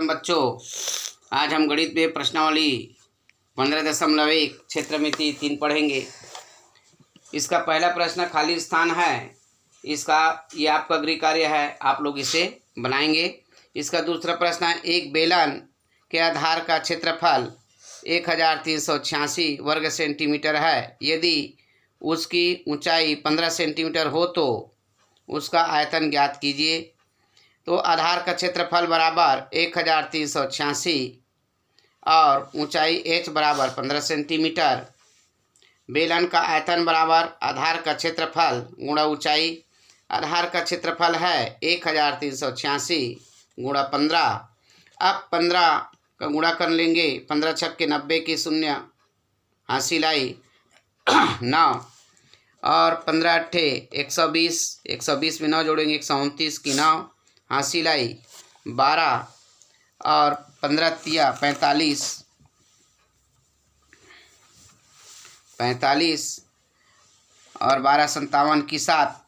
नमस्कारम बच्चों, आज हम गणित में प्रश्नावली 15.1 क्षेत्रमिति 3 पढ़ेंगे। इसका पहला प्रश्न खाली स्थान है, ये आपका गृह कार्य है, आप लोग इसे बनाएंगे। इसका दूसरा प्रश्न है, एक बेलन के आधार का क्षेत्रफल 1386 वर्ग सेंटीमीटर है। यदि उसकी ऊंचाई 15 सेंटीमीटर हो तो उसका आयतन ज्ञात कीजिए। तो आधार का क्षेत्रफल बराबर 1386 और ऊंचाई h बराबर 15 सेंटीमीटर। बेलन का आयतन बराबर आधार का क्षेत्रफल गुणा ऊंचाई। आधार का क्षेत्रफल है 1386 गुणा 15। अब 15 का गुणा कर लेंगे, 15 छक्के 90 की शून्य हासिल आई 9 और 15 अट्ठे 120, 120 में 9 जोड़ेंगे 129 की 9 हासिल आई 12 और 15 तिया 45, 45 और 12 57 की 7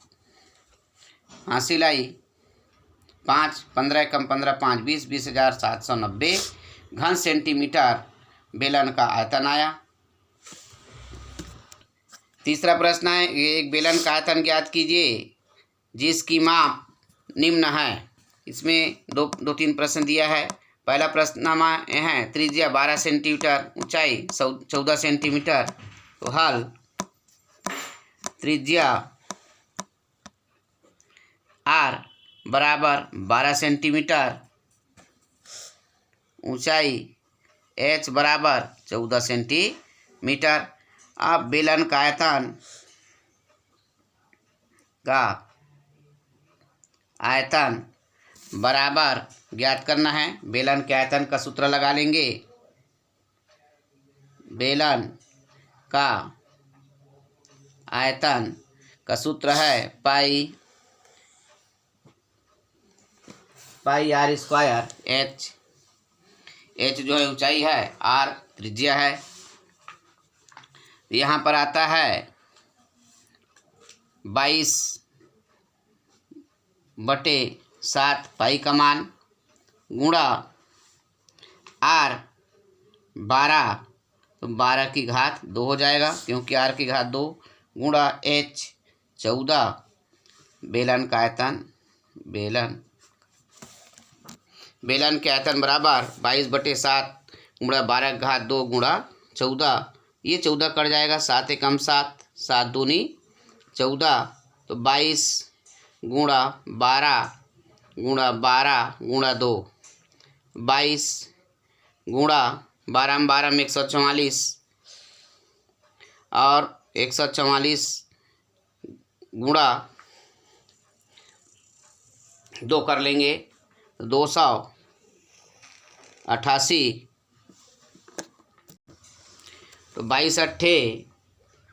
हासिल आई 5, 15 कम 15 5 20, 20,790 घन सेंटीमीटर बेलन का आयतन आया। तीसरा प्रश्न है, एक बेलन का आयतन ज्ञात कीजिए जिसकी माप निम्न है। इसमें दो तीन प्रश्न दिया है। पहला प्रश्न है त्रिज्या 12 सेंटीमीटर, ऊंचाई 14 सेंटीमीटर। तो हल त्रिज्या r बराबर 12 सेंटीमीटर, ऊंचाई h बराबर 14 सेंटीमीटर। अब बेलन का आयतन बराबर ज्ञात करना है। बेलन के आयतन का सूत्र लगा लेंगे। बेलन का आयतन का सूत्र है पाई आर स्क्वायर। एच जो है ऊंचाई है, आर त्रिज्या है। यहाँ पर आता है 22/7 पाई का मान गुणा आर 12, तो 12 की घात 2 हो जाएगा क्योंकि आर की घात 2 गुणा h 14। बेलन का आयतन बेलन के आयतन बराबर 22/7 गुणा 12 की घात 2 गुणा 14। ये 14 कट जाएगा, 7 एकम 7, 7 दूनी 14, तो 22 गुणा 12 गुणा 12 गुणा 2, 22 गुणा 12 में 12 में 144 और 144 गुणा 2 कर लेंगे, 288। तो 22 अट्ठे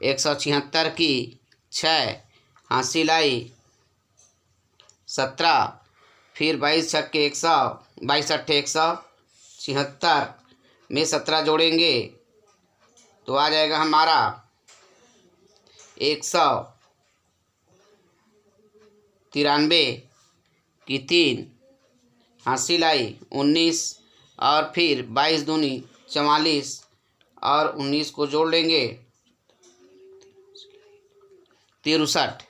176 की 6 हासिल आई 17। फिर 22 छक्के 100, 22 अट्ठे 176 में 17 जोड़ेंगे तो आ जाएगा हमारा 193 की 3 हासिल आई 19 और फिर 22 दूनी 44 और 19 को जोड़ लेंगे 63,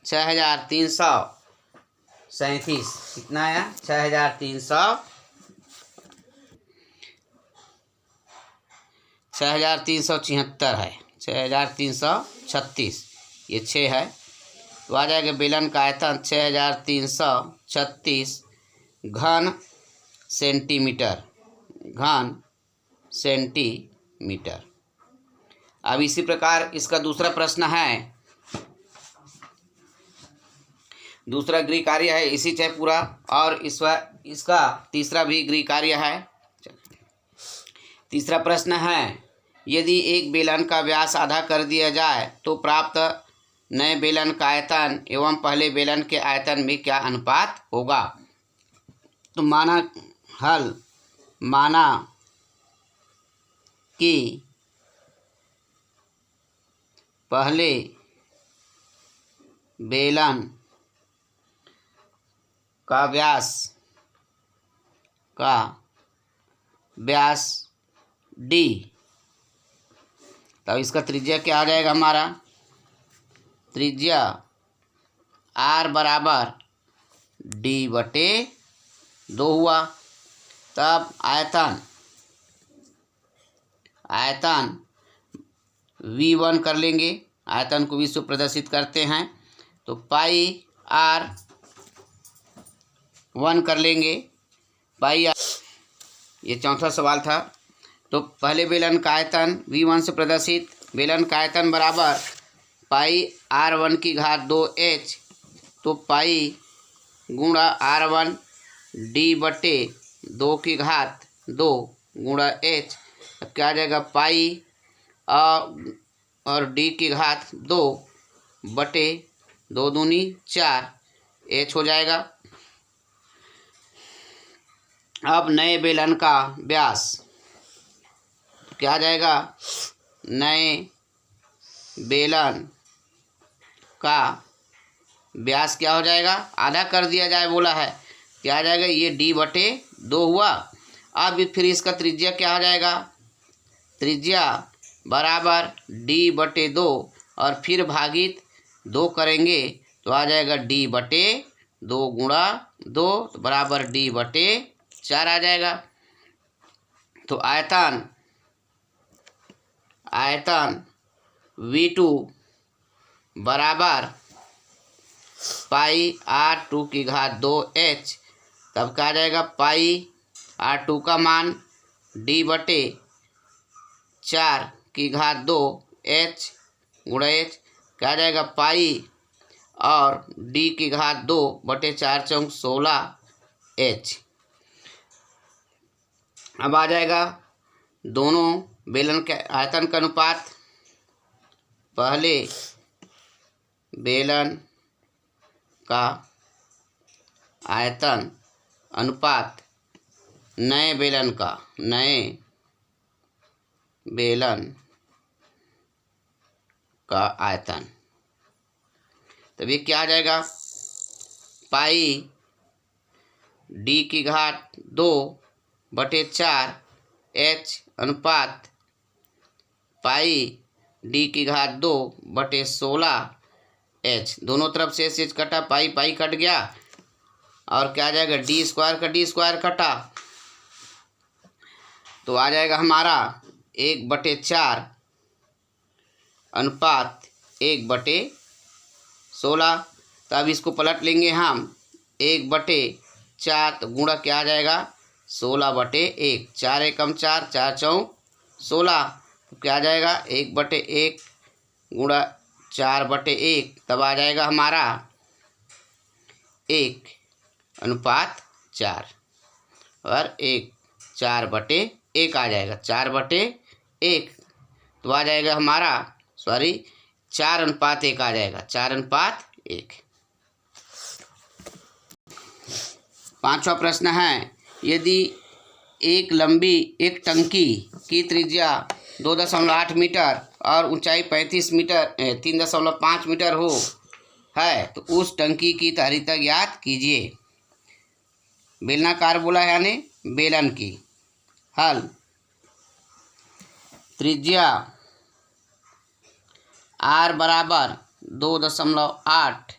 6337। कितना आया? 6376 है, 6336, ये 6 है। तो आ जाएगा बेलन का आयतन 6336 घन सेंटीमीटर। अब इसी प्रकार इसका दूसरा प्रश्न है, दूसरा गृह कार्य है इसी चाहे पूरा, और इसका तीसरा भी गृह कार्य है। तीसरा प्रश्न है, यदि एक बेलन का व्यास आधा कर दिया जाए तो प्राप्त नए बेलन का आयतन एवं पहले बेलन के आयतन में क्या अनुपात होगा। तो माना कि पहले बेलन का व्यास का व्यास डी, तब इसका त्रिज्या क्या आ जाएगा हमारा, त्रिज्या आर बराबर डी बटे 2 हुआ। तब आयतन V1 कर लेंगे, आयतन को V से प्रदर्शित करते हैं तो पाई R 1 कर लेंगे, पाई R। ये चौथा सवाल था। तो पहले बेलन का आयतन V1 से प्रदर्शित, बेलन का आयतन बराबर पाई R1 की घात 2h, तो पाई गुणा R1 डी बटे 2 की घात 2 गुणा h, अब क्या आ जाएगा, पाई और डी की घात 2 बटे 2 दूनी 4 h हो जाएगा। अब नए बेलन का व्यास क्या आ जाएगा, नए बेलन का व्यास क्या हो जाएगा, आधा कर दिया जाए बोला है, क्या आ जाएगा, ये डी बटे 2 हुआ। अब फिर इसका त्रिज्या क्या हो जाएगा, त्रिज्या बराबर डी बटे 2 और फिर भागित 2 करेंगे तो आ जाएगा डी बटे 2 गुणा 2 बराबर डी बटे 4 आ जाएगा। तो आयतन V2 बराबर पाई R2 की घात 2h, तब क्या आ जाएगा, पाई R2 का मान डी बटे 4 की घात 2 h गुणा h, क्या आ जाएगा, पाई और डी की घात 2 बटे 4 चौक 16h। अब आ जाएगा दोनों बेलन के आयतन का अनुपात, पहले बेलन का आयतन अनुपात नए बेलन का आयतन, तब ये क्या आ जाएगा, पाई डी की घात 2 बटे 4 h अनुपात पाई डी की घात 2 बटे 16 h, दोनों तरफ से एच कटा, पाई पाई कट गया और क्या आ जाएगा, डी स्क्वायर का डी स्क्वायर कटा, तो आ जाएगा हमारा 1 बटे 4 अनुपात 1 बटे 16। तो अब इसको पलट लेंगे हम, 1 बटे 4 तो गुणा क्या आ जाएगा, 16 बटे 1, 4 एकम 4, 4 चौक 16, तो क्या आ जाएगा, 1 बटे 1 गुणा 4 बटे 1, तब आ जाएगा हमारा 1 अनुपात 4 और 1 4 बटे 1 आ जाएगा, 4 बटे 1, तो आ जाएगा हमारा 4 अनुपात 1 आ जाएगा, 4 अनुपात 1। पांचवा प्रश्न है, यदि एक टंकी की त्रिज्या 2.8 मीटर और ऊंचाई 3.5 मीटर हो है तो उस टंकी की धारिता ज्ञात कीजिए। बेलनाकार बोला है यानी बेलन की। हल, त्रिज्या r बराबर 2.8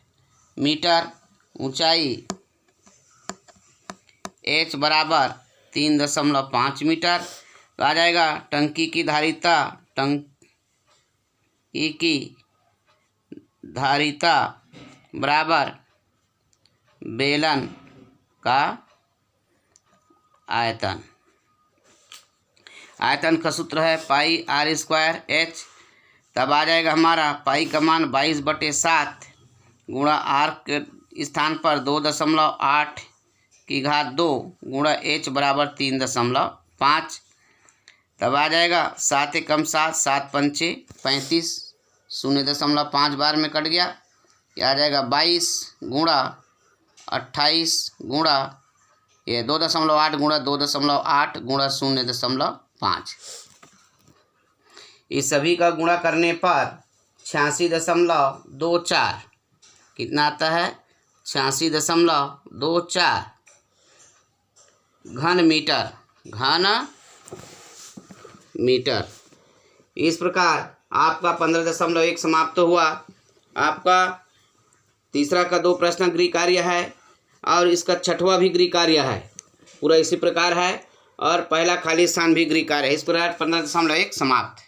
मीटर, ऊंचाई h बराबर 3.5 मीटर, तो आ जाएगा टंकी की धारिता बराबर बेलन का आयतन। आयतन का सूत्र है पाई R स्क्वायर h, तब आ जाएगा हमारा पाई का मान 22/7 गुणा r के स्थान पर 2.8 की घात 2 गुणा h बराबर 3.5, तब आ जाएगा 7 एकम 7, 7 पंचे 35, 0.5 बार में कट गया, यह आ जाएगा 22 गुणा 28 गुणा ये 2.8 गुणा 2.8 गुणा 0.5, इस सभी का गुणा करने पर 86.24 कितना आता है, 86.24 घन मीटर। इस प्रकार आपका 15.1 समाप्त हुआ। आपका तीसरा का 2 प्रश्न गृह कार्य है और इसका 6वां भी गृह कार्य है, पूरा इसी प्रकार है, और पहला खाली स्थान भी गृह कार्य है। इस प्रकार 15.1 समाप्त।